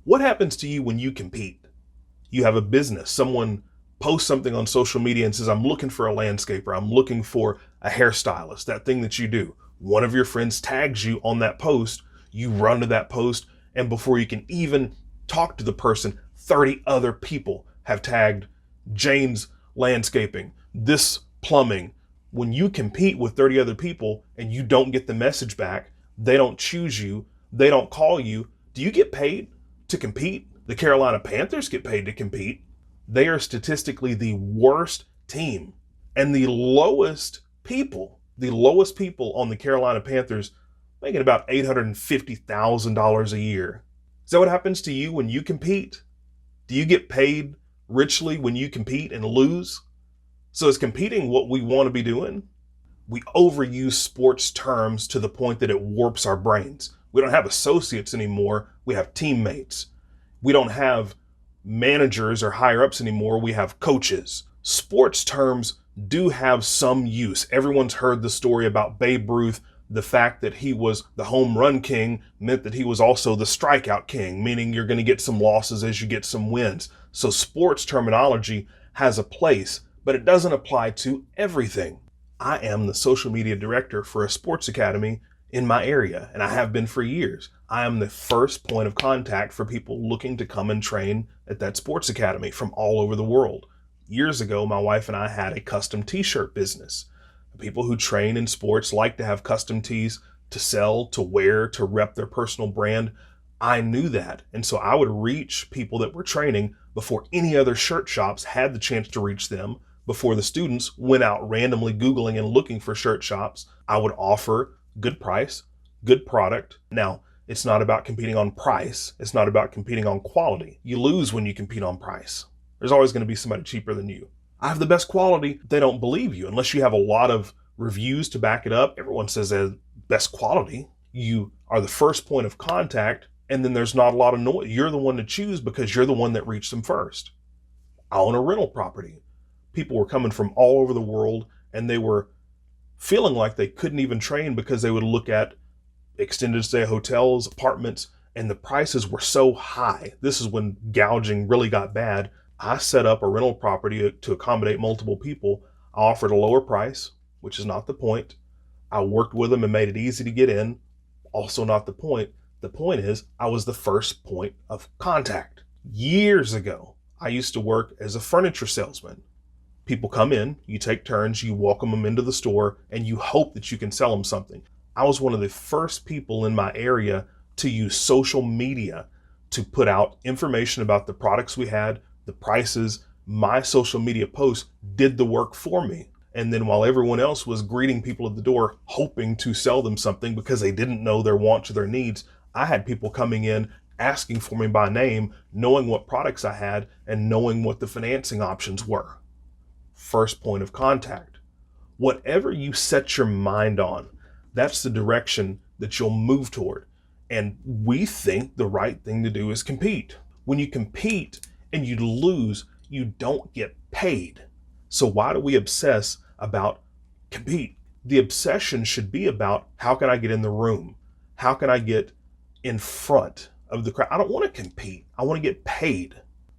What happens to you when you compete? You have a business, someone posts something on social media and says, I'm looking for a landscaper, I'm looking for a hairstylist, that thing that you do. One of your friends tags you on that post, you run to that post, and before you can even talk to the person, 30 other people have tagged James Landscaping, this plumbing. When you compete with 30 other people and you don't get the message back, they don't choose you, they don't call you, do you get paid to compete? The Carolina Panthers get paid to compete. They are statistically the worst team and the lowest people on the Carolina Panthers making about $850,000 a year. Is that what happens to you when you compete? Do you get paid richly when you compete and lose? So is competing what we want to be doing? We overuse sports terms to the point that it warps our brains. We don't have associates anymore. We have teammates. We don't have managers or higher ups anymore. We have coaches. Sports terms do have some use. Everyone's heard the story about Babe Ruth. The fact that he was the home run king meant that he was also the strikeout king, meaning you're going to get some losses as you get some wins. So sports terminology has a place, but it doesn't apply to everything. I am the social media director for a sports academy in my area, and I have been for years. I am the first point of contact for people looking to come and train at that sports academy from all over the world. Years ago, my wife and I had a custom t-shirt business. People who train in sports like to have custom tees to sell, to wear, to rep their personal brand. I knew that. And so I would reach people that were training before any other shirt shops had the chance to reach them, before the students went out randomly Googling and looking for shirt shops. I would offer good price, good product. Now, it's not about competing on price. It's not about competing on quality. You lose when you compete on price. There's always going to be somebody cheaper than you. I have the best quality. They don't believe you unless you have a lot of reviews to back it up. Everyone says they have best quality. You are the first point of contact, and then there's not a lot of noise. You're the one to choose because you're the one that reached them first. I own a rental property. People were coming from all over the world, and they were feeling like they couldn't even train because they would look at extended stay hotels, apartments, and the prices were so high. This is when gouging really got bad. I set up a rental property to accommodate multiple people. I offered a lower price, which is not the point. I worked with them and made it easy to get in. Also not the point. The point is I was the first point of contact. Years ago, I used to work as a furniture salesman. People come in, you take turns, you welcome them into the store, and you hope that you can sell them something. I was one of the first people in my area to use social media to put out information about the products we had, the prices. My social media posts did the work for me. And then while everyone else was greeting people at the door, hoping to sell them something because they didn't know their wants or their needs, I had people coming in, asking for me by name, knowing what products I had and knowing what the financing options were. First point of contact. Whatever you set your mind on, that's the direction that you'll move toward. And we think the right thing to do is compete. When you compete and you lose, you don't get paid. So why do we obsess about compete? The obsession should be about, how can I get in the room? How can I get in front of the crowd? I don't want to compete. I want to get paid.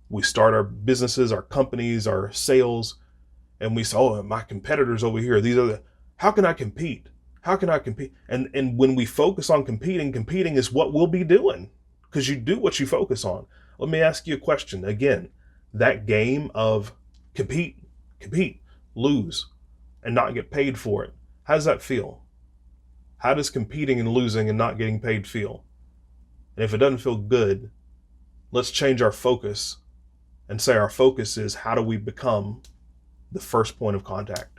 We start our businesses, our companies, our sales, and we say, oh, my competitors over here, how can I compete? How can I compete? And when we focus on competing is what we'll be doing, because you do what you focus on. Let me ask you a question again. That game of compete, lose, and not get paid for it. How does that feel? How does competing and losing and not getting paid feel? And if it doesn't feel good, let's change our focus and say our focus is, how do we become the first point of contact?